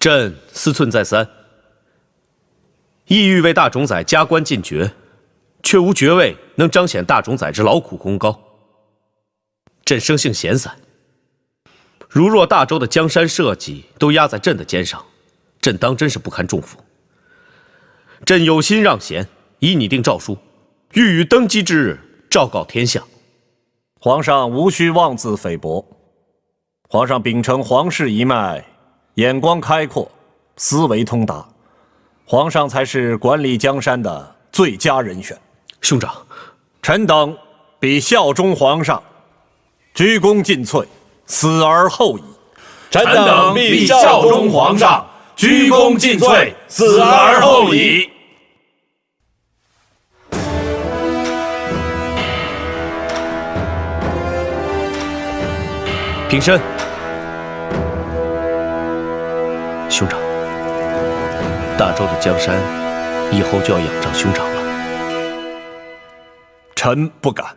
朕思忖再三，意欲为大冢宰加官进爵，却无爵位能彰显大冢宰之劳苦功高。朕生性闲散，如若大周的江山社稷都压在朕的肩上，朕当真是不堪重负。朕有心让贤，已拟定诏书，欲于登基之日昭告天下。皇上无需妄自菲薄，皇上秉承皇室一脉，眼光开阔，思维通达，皇上才是管理江山的最佳人选。兄长，臣等必效忠皇上，鞠躬尽瘁，死而后已。臣等必效忠皇上，鞠躬尽瘁，死而后已。平身。兄长，大周的江山以后就要仰仗兄长了。臣不敢。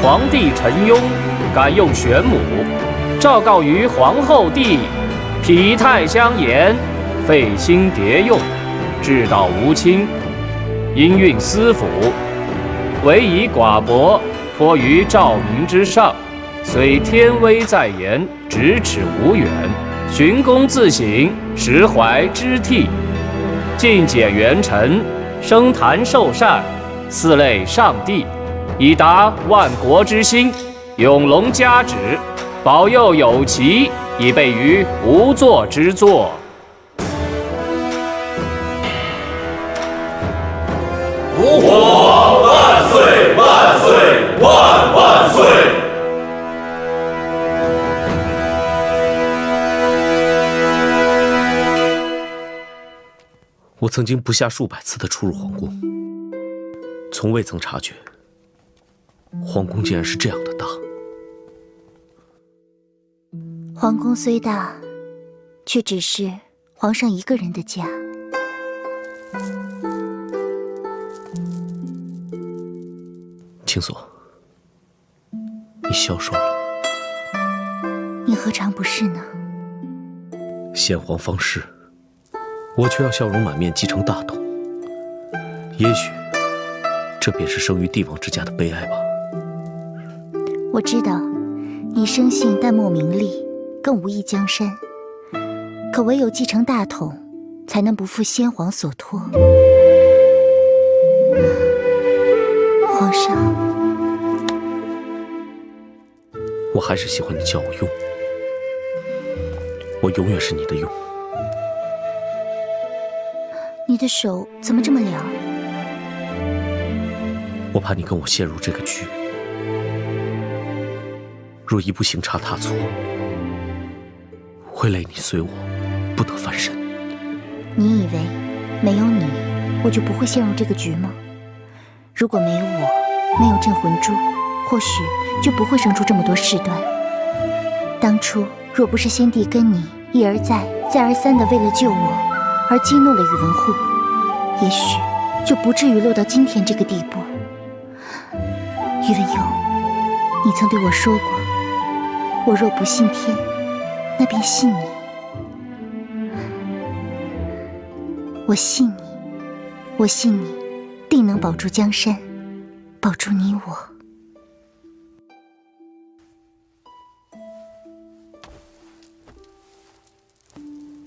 皇帝陈雍敢用玄母，诏告于皇后帝，体态相严，费心迭用，治道无亲，因运私辅，唯以寡薄托于诏明之上，虽天威在言，咫尺无远，寻功自省，实怀知惕，尽解元臣，升坛受禅，四类上帝，以达万国之心，永隆加旨，保佑有奇，以备于无作之作。吾皇万岁万岁万万岁！我曾经不下数百次的出入皇宫，从未曾察觉皇宫竟然是这样的大。皇宫虽大，却只是皇上一个人的家。青锁，你消瘦了。你何尝不是呢？先皇方逝，我却要笑容满面继承大统。也许这便是生于帝王之家的悲哀吧。我知道你生性淡漠名利，更无意江山，可唯有继承大统，才能不负先皇所托。皇上，我还是喜欢你叫我雍，我永远是你的雍。你的手怎么这么凉？我怕你跟我陷入这个局，若一不行差踏错，会累你随我，不得翻身。你以为没有你，我就不会陷入这个局吗？如果没有我，没有镇魂珠，或许就不会生出这么多事端。当初若不是先帝跟你一而再、再而三的为了救我而激怒了宇文护，也许就不至于落到今天这个地步。宇文佑，你你曾对我说过，我若不信天，那便信你。我信你，我信你，定能保住江山，保住你我。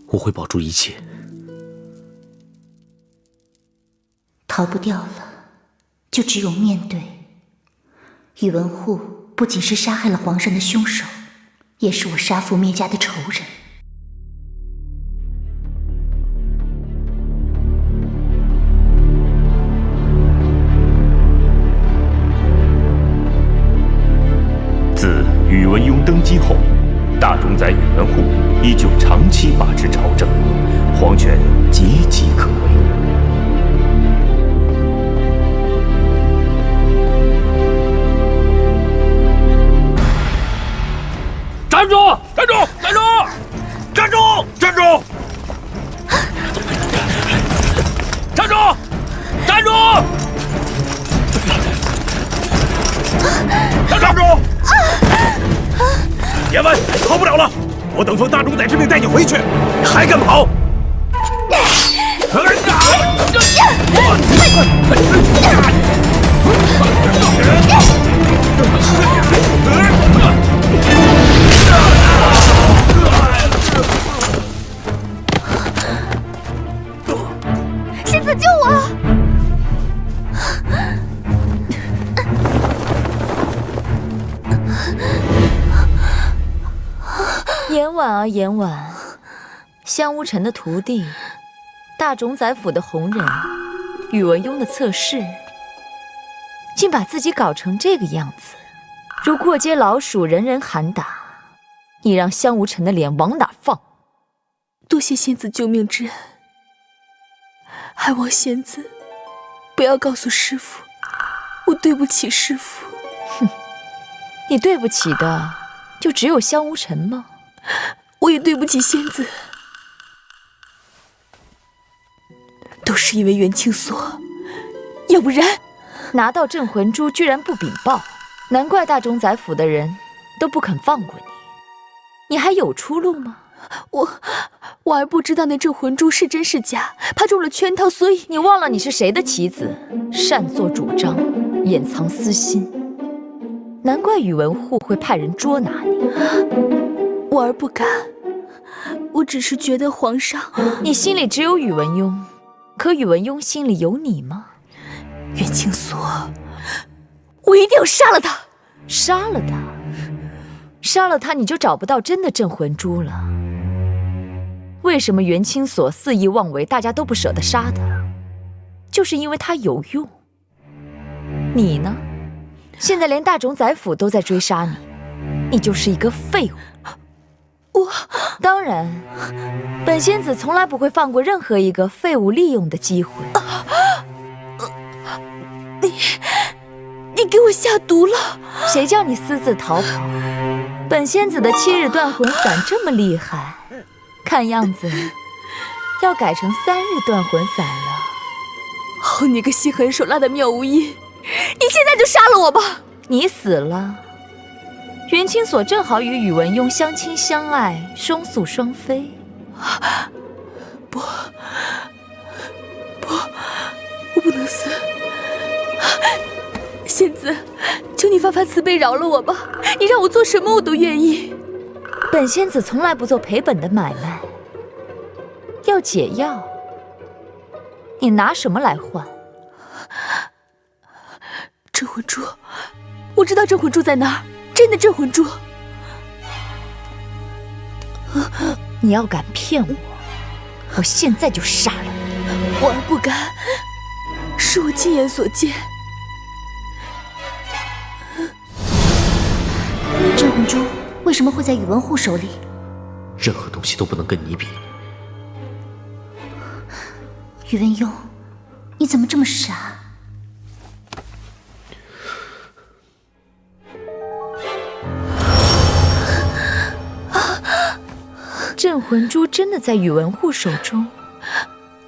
我会保住一切。逃不掉了，就只有面对。宇文护不仅是杀害了皇上的凶手，也是我杀父灭家的仇人。自宇文邕登基后，大冢宰宇文护依旧长期把持朝政，皇权岌岌可危。站住！站住！站住！站住！站住！站住！站住！站住！叶问，跑不了了！我等奉大冢宰之命带你回去，你还敢跑？仙子，救我！严婉啊，严婉，香乌尘的徒弟，大冢宰府的红人，宇文邕的侧室，竟把自己搞成这个样子，如过街老鼠，人人喊打。你让香无尘的脸往哪放？多谢仙子救命之恩，还望仙子不要告诉师父，我对不起师父。哼，你对不起的就只有香无尘吗？我也对不起仙子，都是因为元清所，要不然拿到镇魂珠居然不禀报，难怪大冢宰府的人都不肯放过你。你还有出路吗？我还不知道那镇魂珠是真是假，怕中了圈套，所以……你忘了你是谁的棋子，擅作主张，掩藏私心，难怪宇文护会派人捉拿你。我儿不敢，我只是觉得皇上……你心里只有宇文邕，可宇文邕心里有你吗？元清所，我一定要杀了他！杀了他？杀了他，你就找不到真的镇魂珠了。为什么元清所肆意妄为，大家都不舍得杀他？就是因为他有用。你呢？现在连大冢宰府都在追杀你，你就是一个废物。当然，本仙子从来不会放过任何一个废物利用的机会。你给我下毒了！谁叫你私自逃跑？本仙子的7日断魂散这么厉害，看样子要改成3日断魂散了。好你个心狠手辣的妙无音，你现在就杀了我吧！你死了，元清所正好与宇文邕相亲相爱，双宿双飞。不，我不能死！仙子，求你发发慈悲，饶了我吧！你让我做什么我都愿意。本仙子从来不做赔本的买卖。要解药，你拿什么来换？镇魂珠，我知道镇魂珠在哪儿，真的镇魂珠。你要敢骗我，我现在就杀了你！我儿不敢，是我亲眼所见。镇魂珠为什么会在宇文护手里？任何东西都不能跟你比。宇文邕，你怎么这么傻？镇魂珠真的在宇文护手中？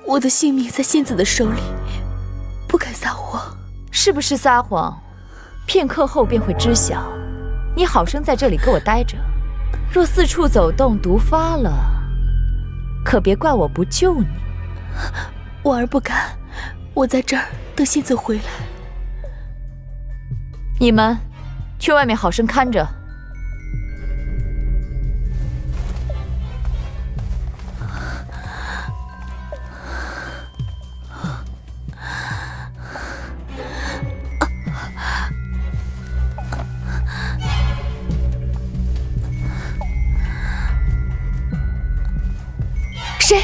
我的性命在仙子的手里，不敢撒谎。是不是撒谎？片刻后便会知晓。你好生在这里给我待着，若四处走动毒发了，可别怪我不救你。婉儿不敢，我在这儿等仙子回来。你们去外面好生看着。谁？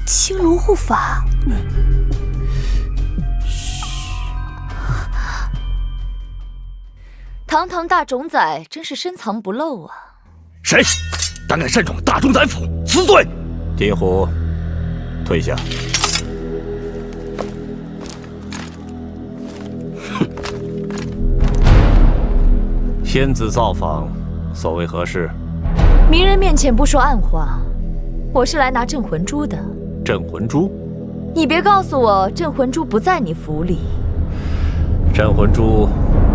青龙护法。堂堂大冢仔真是深藏不露啊！谁胆敢擅闯大冢宰府，死罪！金虎，退下。仙子造访，所谓何事？明人面前不说暗话，我是来拿镇魂珠的。镇魂珠？你别告诉我镇魂珠不在你府里。镇魂珠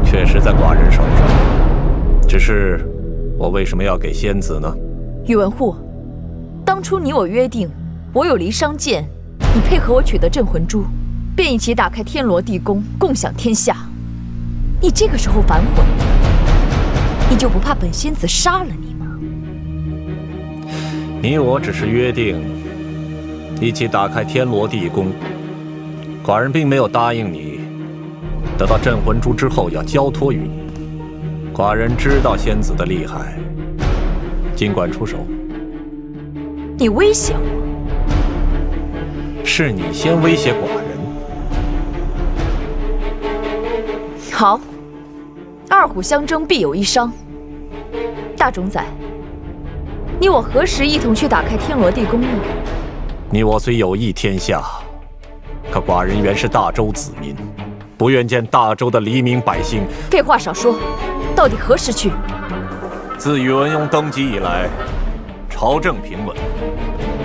确实在寡人手上，只是我为什么要给仙子呢？宇文护，当初你我约定，我有离殇剑，你配合我取得镇魂珠，便一起打开天罗地宫，共享天下。你这个时候反悔，你就不怕本仙子杀了你吗？你我只是约定一起打开天罗地宫，寡人并没有答应你得到镇魂珠之后要交托于你。寡人知道仙子的厉害，尽管出手。你威胁我？是你先威胁寡人。好，二虎相争必有一伤。大冢仔，你我何时一同去打开天罗地宫呢？你我虽有意天下，可寡人原是大周子民，不愿见大周的黎民百姓。废话少说，到底何时去？自宇文邕登基以来，朝政平稳，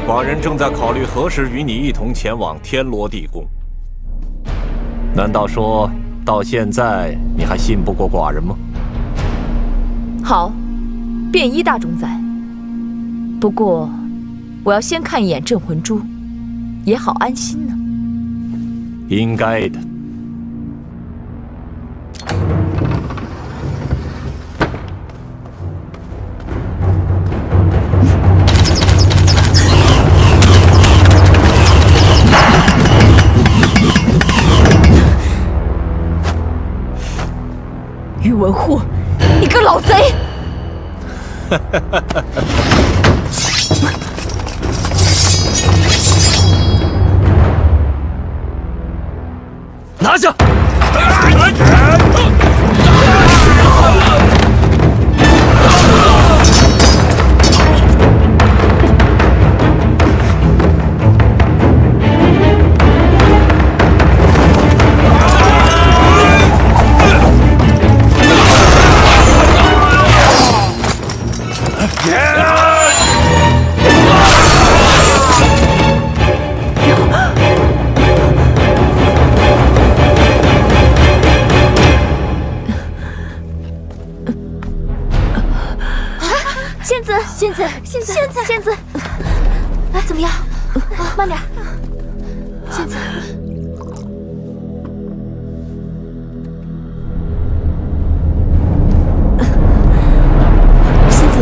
寡人正在考虑何时与你一同前往天罗地宫。难道说到现在你还信不过寡人吗？好，便依大冢仔。不过，我要先看一眼镇魂珠，也好安心呢。应该的。宇文护，你个老贼！拿下！仙子，啊，怎么样？慢点，仙子。仙子，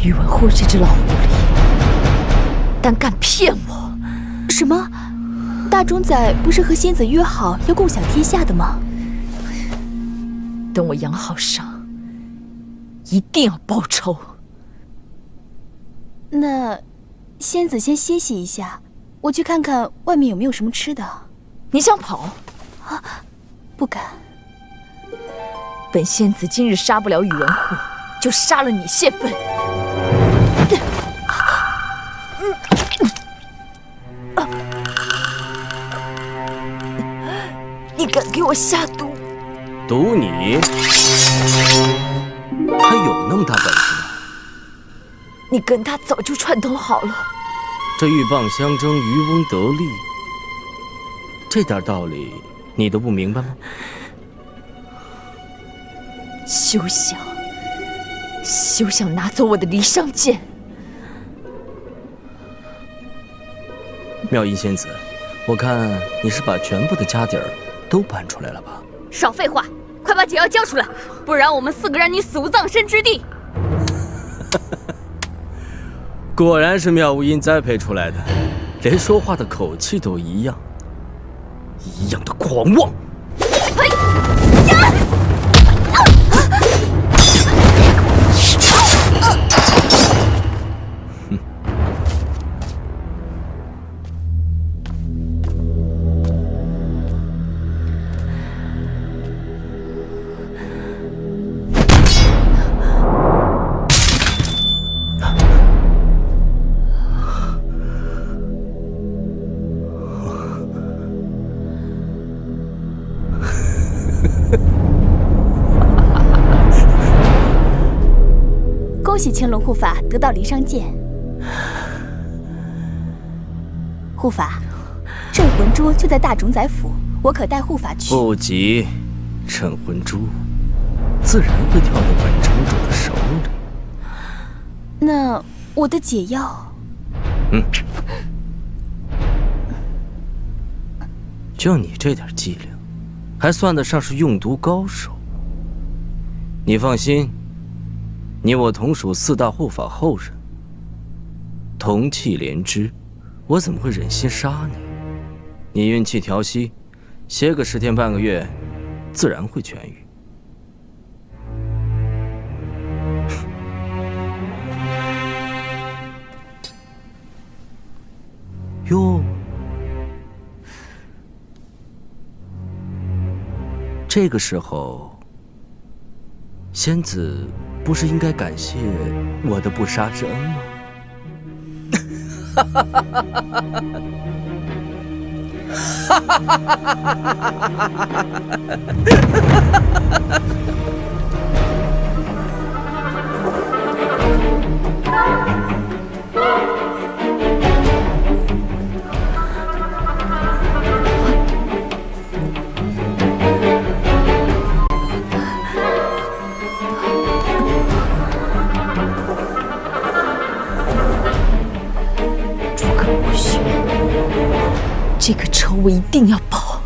宇文护这只老狐狸，胆敢骗我！什么？大冢仔不是和仙子约好要共享天下的吗？等我养好伤，一定要报仇。那仙子先歇息一下，我去看看外面有没有什么吃的。你想跑？啊，不敢。本仙子今日杀不了宇文护，就杀了你泄愤。你敢给我下毒，赌你，他有那么大本事吗？你跟他早就串通好了。这鹬蚌相争，渔翁得利，这点道理你都不明白吗？休想拿走我的离殇剑！妙音仙子，我看你是把全部的家底儿都搬出来了吧？少废话，快把解药交出来，不然我们4个让你死无葬身之地！果然是妙无音栽培出来的，连说话的口气都一样，一样的狂妄。嘿，恭喜青龙护法得到离殇剑。护法，镇魂珠就在大冢宰府，我可带护法去？不急，镇魂珠自然会跳到本城主的手里。那我的解药？就你这点伎俩，还算得上是用毒高手。你放心，你我同属4大护法后人，同气连枝，我怎么会忍心杀你？你运气调息，歇个10天半个月，自然会痊愈。哟，这个时候，仙子不是应该感谢我的不杀之恩吗？诸葛无须，这个仇我一定要报。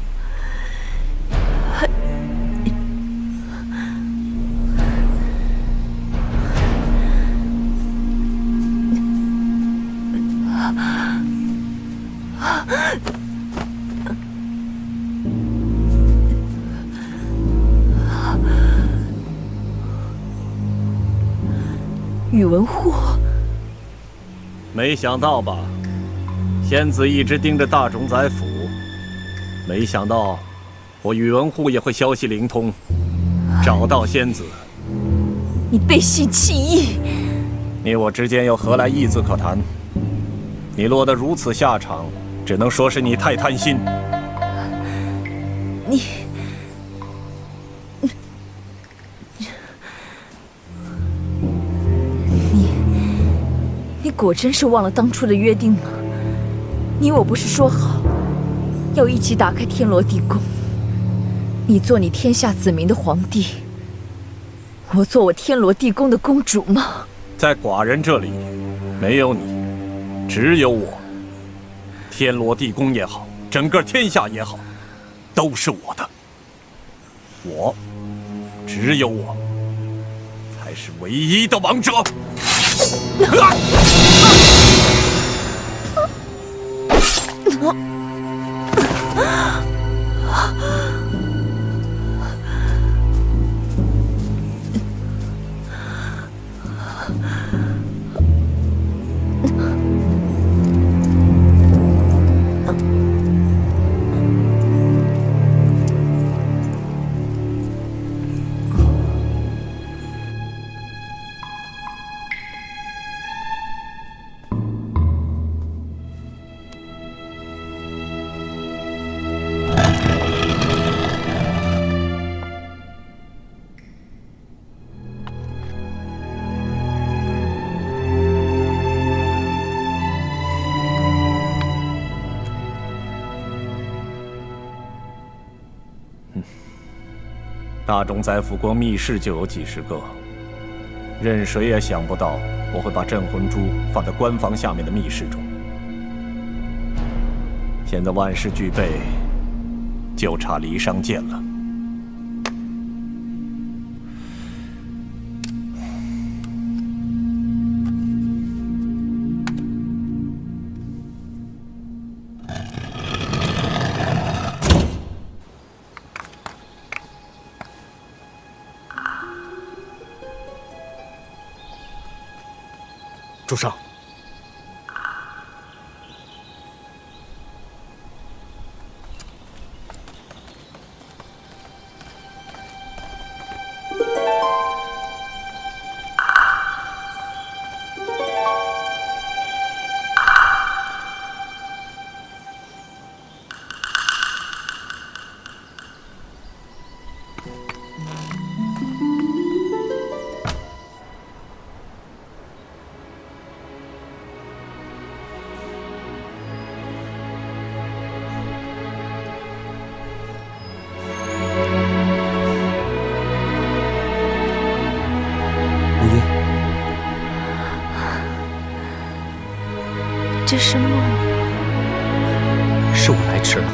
宇文护，没想到吧？仙子一直盯着大冢宰府，没想到我宇文护也会消息灵通，找到仙子。你背信弃义，你我之间又何来义字可谈？你落得如此下场，只能说是你太贪心。你果真是忘了当初的约定吗？你我不是说好要一起打开天罗地宫？你做你天下子民的皇帝，我做我天罗地宫的公主吗？在寡人这里，没有你，只有我。天罗地宫也好，整个天下也好，都是我的。我，只有我，才是唯一的王者。大冢宰府光密室就有几十个，任谁也想不到我会把镇魂珠放在官房下面的密室中。现在万事俱备，就差离殇剑了。主上，这是梦，是我来迟了。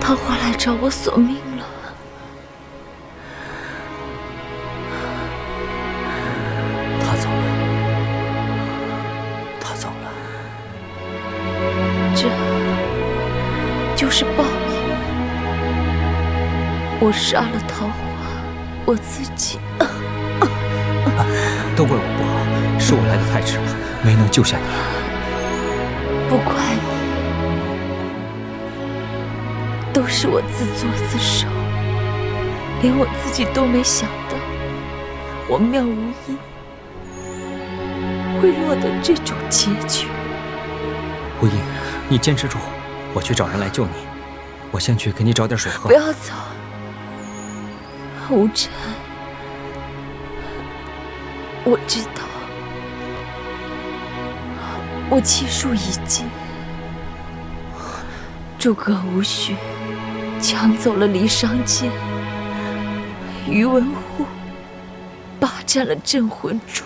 桃花来找我索命了。他走了，他走了。这就是报应。我杀了桃花，我自己。都怪我不好，是我来的太迟了，没能救下你。不怪你，都是我自作自受，连我自己都没想到，我妙无意会落得这种结局。无意，你坚持住，我去找人来救你。我先去给你找点水喝。不要走，无尘。我知道，我气数已尽。诸葛无绪抢走了离殇剑，宇文护霸占了镇魂珠，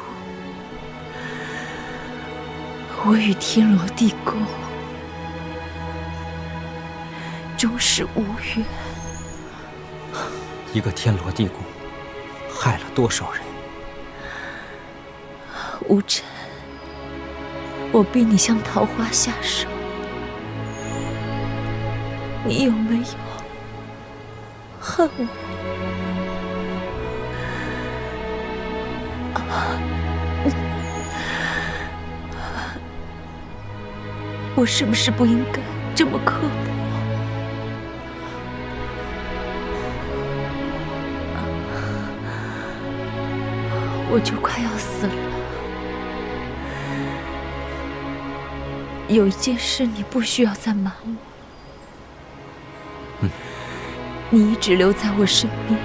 我与天罗地宫终是无缘。一个天罗地宫，害了多少人？无尘，我逼你向桃花下手，你有没有恨我？我是不是不应该这么刻薄？我就快要死了。有一件事你不需要再瞒我。你一直留在我身边，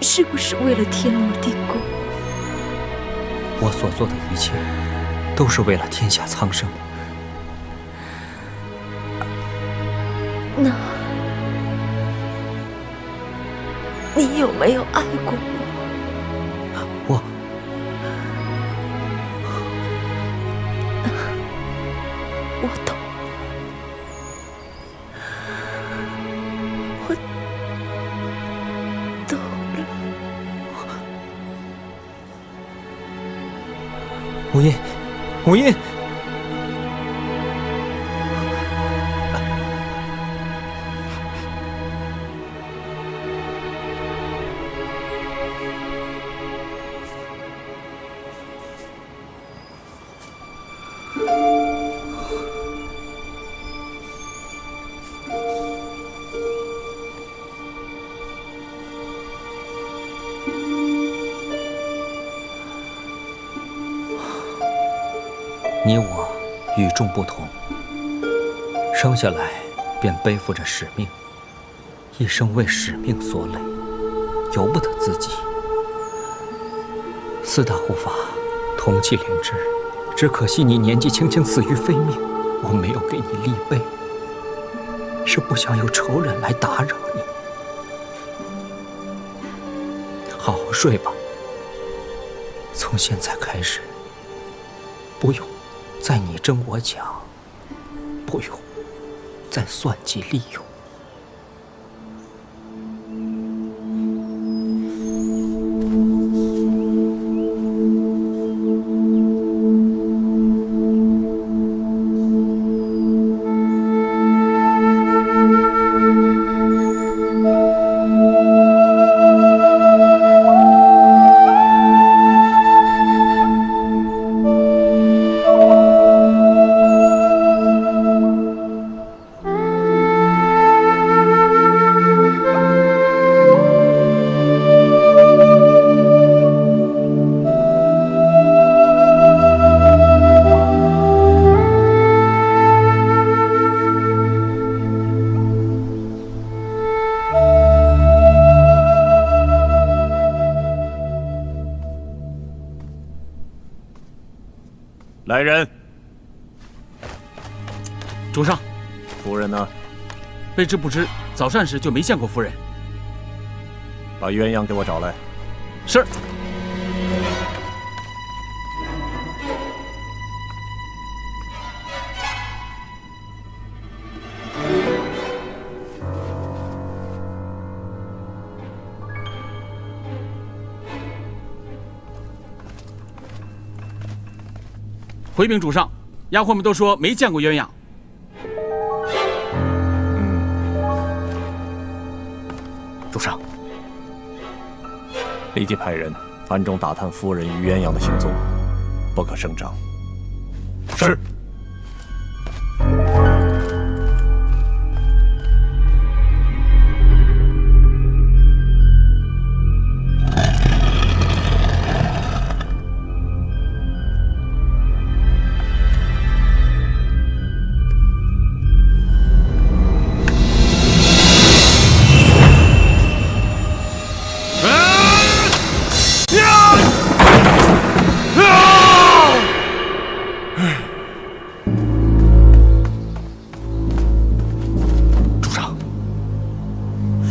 是不是为了天罗地宫？我所做的一切，都是为了天下苍生。那，你有没有爱过我？我懂了，我懂了。无音，无音。你我与众不同，生下来便背负着使命，一生为使命所累，由不得自己。四大护法同气连枝，只可惜你年纪轻轻死于非命，我没有给你立碑，是不想有仇人来打扰你。好好睡吧。从现在开始，不用再你争我抢，不用再算计利用。来人！主上，夫人呢？卑职不知，早膳时就没见过夫人。把鸳鸯给我找来。是。回禀主上，丫鬟们都说没见过鸳鸯。主上，立即派人暗中打探夫人与鸳鸯的行踪，不可声张。是。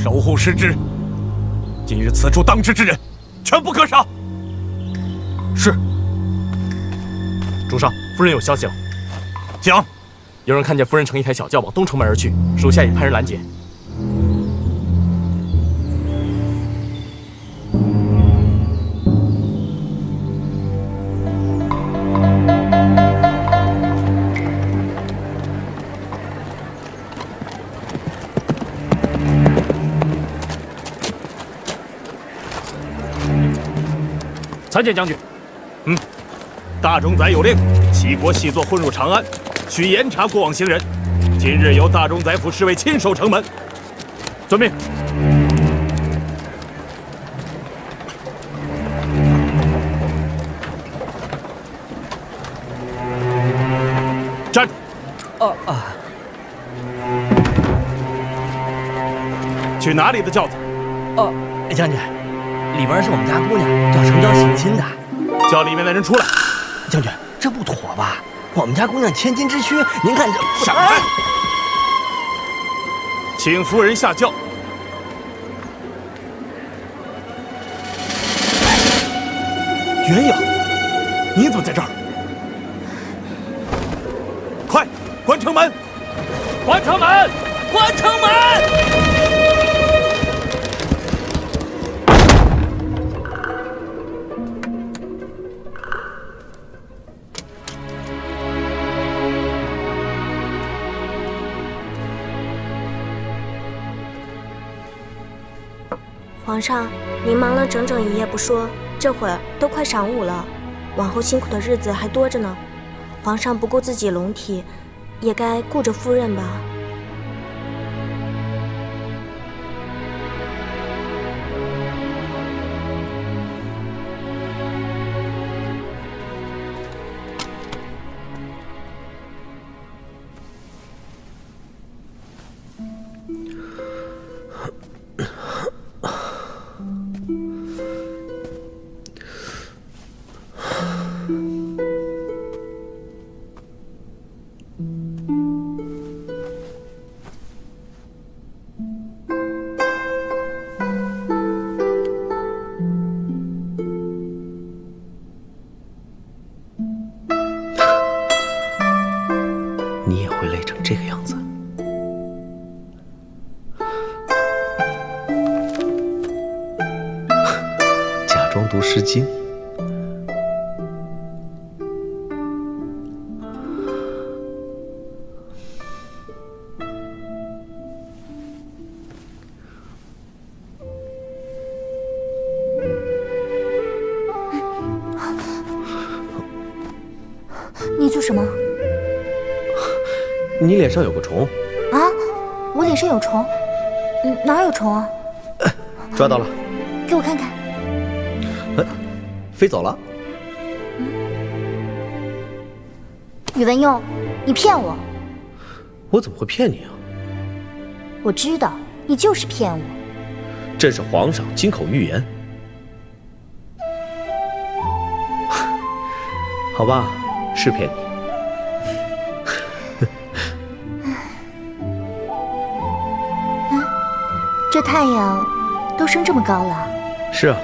守护失之，今日此处当值之人，全部可杀。是。主上，夫人有消息了。讲。有人看见夫人乘一台小轿往东城门而去，属下已派人拦截。参见将军。大冢宰有令，齐国细作混入长安，需严查过往行人。今日由大冢宰府侍卫亲守城门。遵命。站住！去哪里的轿子？将军，里边是我们家姑娘，要成交行亲的。叫里面的人出来。将军，这不妥吧？我们家姑娘千金之躯，您看这……闪开！请夫人下轿。鸳鸯，你怎么在这儿？快，关城门！关城门！关城门！皇上，您忙了整整一夜不说，这会儿都快晌午了，往后辛苦的日子还多着呢。皇上不顾自己龙体，也该顾着夫人吧。读《诗经》。你做什么？你脸上有个虫。啊？我脸上有虫？哪有虫啊？抓到了。给我看看。飞走了。宇文邕，你骗我！我怎么会骗你啊？我知道你就是骗我。朕是皇上，金口玉言。好吧，是骗你。这太阳都升这么高了。是啊，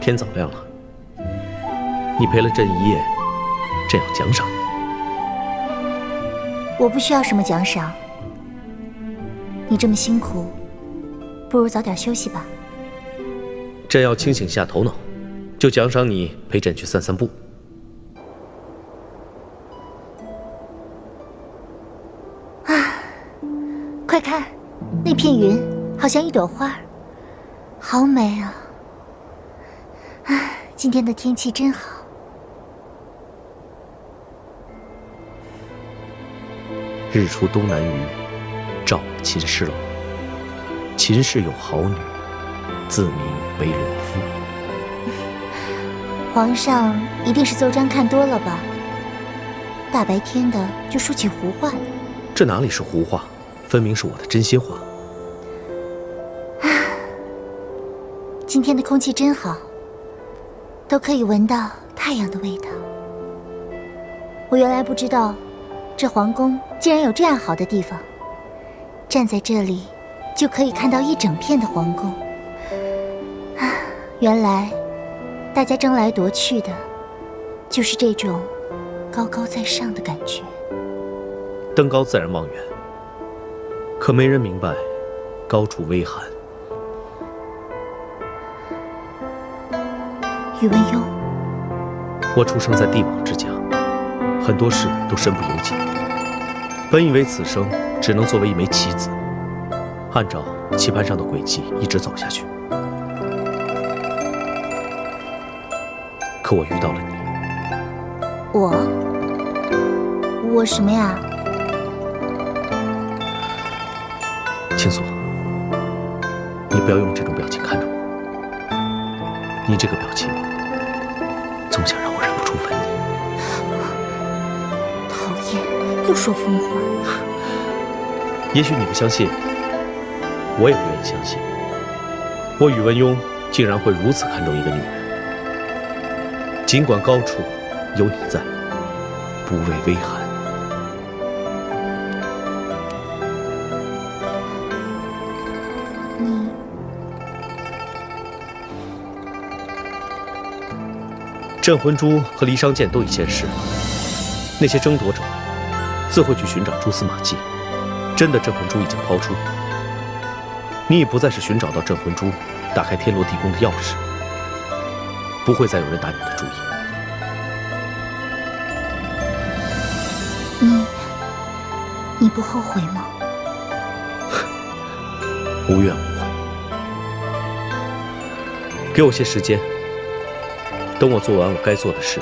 天早亮了。你陪了朕一夜，朕要奖赏。我不需要什么奖赏。你这么辛苦，不如早点休息吧。朕要清醒下头脑，就奖赏你陪朕去散散步。啊，快看，那片云好像一朵花，好美啊！啊，今天的天气真好。日出东南隅，照秦氏楼。秦氏有好女，自名为裸夫。皇上一定是奏章看多了吧？大白天的就说起胡话了。这哪里是胡话，分明是我的真心话。今天的空气真好，都可以闻到太阳的味道。我原来不知道，这皇宫竟然有这样好的地方，站在这里就可以看到一整片的皇宫。原来大家争来夺去的，就是这种高高在上的感觉。登高自然望远，可没人明白高处微寒。宇文邕，我出生在帝王之家，很多事都身不由己。本以为此生只能作为一枚棋子，按照棋盘上的轨迹一直走下去。可我遇到了你。我什么呀？青锁，你不要用这种表情看着我。你这个表情，总想让我忍不住吻你。讨厌，又说疯话。也许你不相信，我也不愿意相信，我宇文邕竟然会如此看重一个女人。尽管高处有你在，不畏微寒。镇魂珠和离殇剑都已现世，那些争夺者自会去寻找蛛丝马迹。真的镇魂珠已经抛出，你已不再是寻找到镇魂珠、打开天罗地宫的钥匙，不会再有人打你的主意。你不后悔吗？无怨无悔。给我些时间，等我做完我该做的事，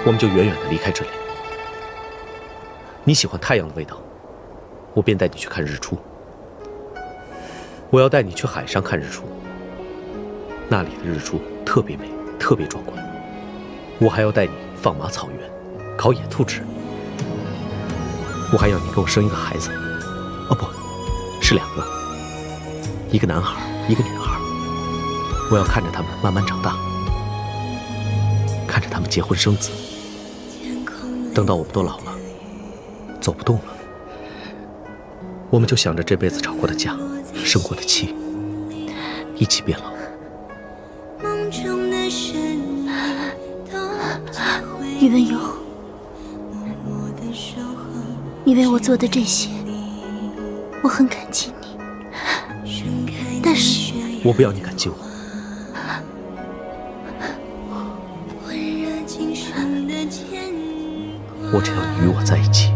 我们就远远地离开这里。你喜欢太阳的味道，我便带你去看日出。我要带你去海上看日出，那里的日出特别美，特别壮观。我还要带你放马草原，烤野兔吃。我还要你给我生一个孩子，哦不，是2个，一个男孩，一个女孩。我要看着他们慢慢长大，看着他们结婚生子。等到我们都老了，走不动了，我们就想着这辈子吵过的架，生过的气，一起变老。宇文邕，你为我做的这些，我很感激你。但是，我不要你感激我，我只要你与我在一起。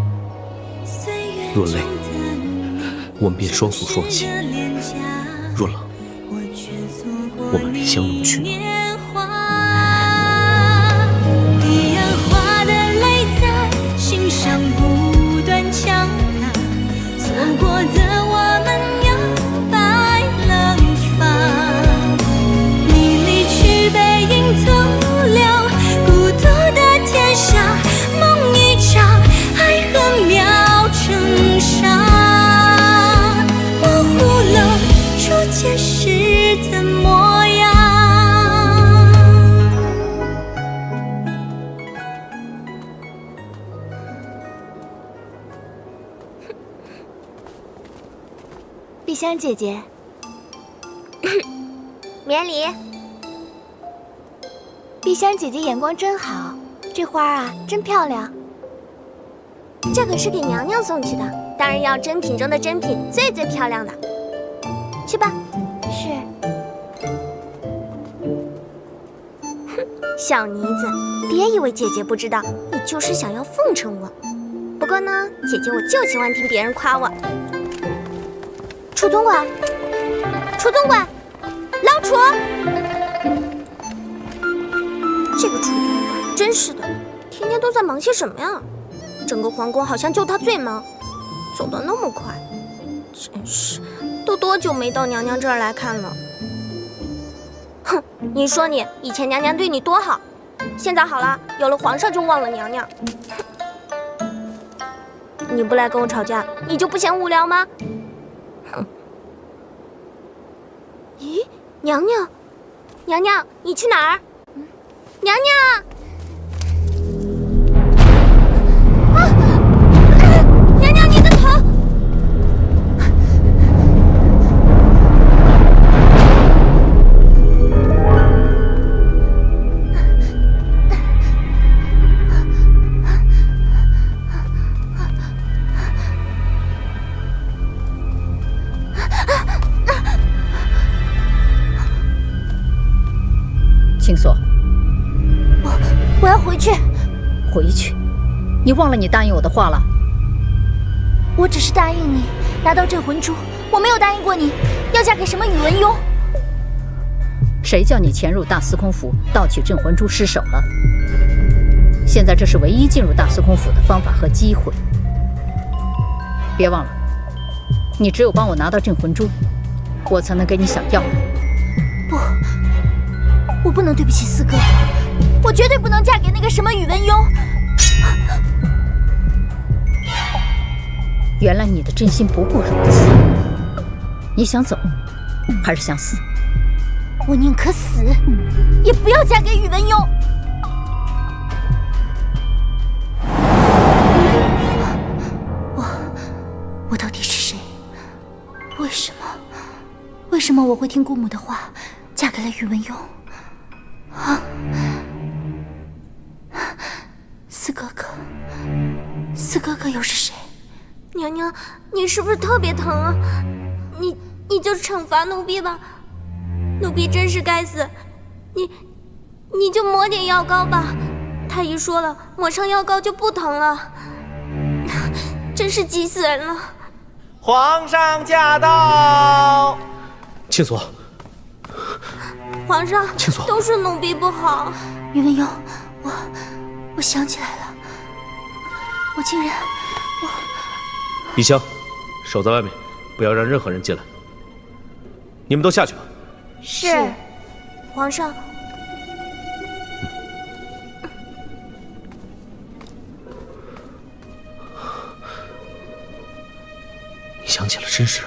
若累，我们便双宿双栖；若冷，我们便相拥取暖。一样花的泪在心上不断敲打，错过的我们有白了发。你离去背影徒留孤独的天下，梦一场，爱恨秒成沙，模糊了初见时的模样。碧香姐姐，免礼。碧香姐姐眼光真好，这花啊真漂亮。这可是给娘娘送去的，当然要珍品中的珍品，最漂亮的。去吧。是。小妮子，别以为姐姐不知道，你就是想要奉承我。不过呢，姐姐我就喜欢听别人夸我。楚总管，楚总管，老楚！这个楚总管真是的，天天都在忙些什么呀？整个皇宫好像就他最忙，走得那么快，真是，都多久没到娘娘这儿来看了？哼，你说你以前娘娘对你多好，现在好了，有了皇上就忘了娘娘。你不来跟我吵架，你就不嫌无聊吗？哼！咦，娘娘，娘娘，你去哪儿？娘娘！啊！娘娘，你的头！青锁，我要回去。回去？你忘了你答应我的话了？我只是答应你拿到镇魂珠，我没有答应过你要嫁给什么宇文邕。谁叫你潜入大司空府盗取镇魂珠失手了？现在这是唯一进入大司空府的方法和机会。别忘了，你只有帮我拿到镇魂珠，我才能给你想要的。不，我不能对不起四哥哥，我绝对不能嫁给那个什么宇文邕。原来你的真心不过如此。你想走，还是想死？我宁可死，也不要嫁给宇文邕。我到底是谁？为什么我会听姑母的话，嫁给了宇文邕？啊！四哥哥，四哥哥又是谁？娘娘，你是不是特别疼啊？你就惩罚奴婢吧，奴婢真是该死。你就抹点药膏吧，太医说了，抹上药膏就不疼了。真是急死人了。皇上驾到！青锁，皇上，青锁，都是奴婢不好。宇文邕，我想起来了，我竟然碧香，守在外面，不要让任何人进来。你们都下去吧。是，皇上。你想起了真事？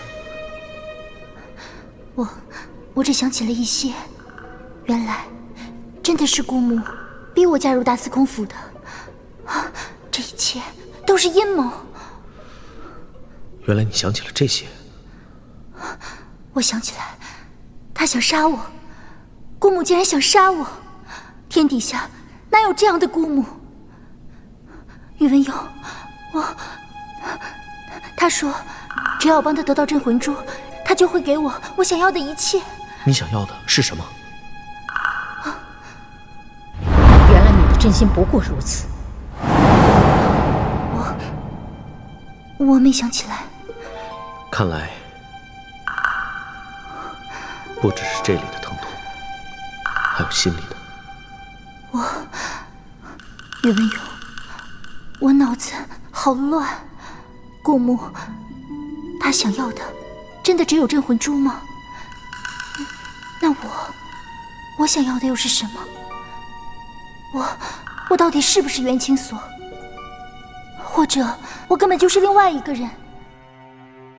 我只想起了一些，原来真的是姑母逼我加入大司空府的，这一切都是阴谋。原来你想起了这些。我想起来，他想杀我，姑母竟然想杀我，天底下哪有这样的姑母？宇文邕，他说，只要我帮他得到镇魂珠，他就会给我想要的一切。你想要的是什么？原来你的真心不过如此。我没想起来。看来不只是这里的疼痛，还有心里的。宇文邕，我脑子好乱。顾木，他想要的真的只有镇魂珠吗？那我想要的又是什么？我到底是不是袁青所？或者我根本就是另外一个人？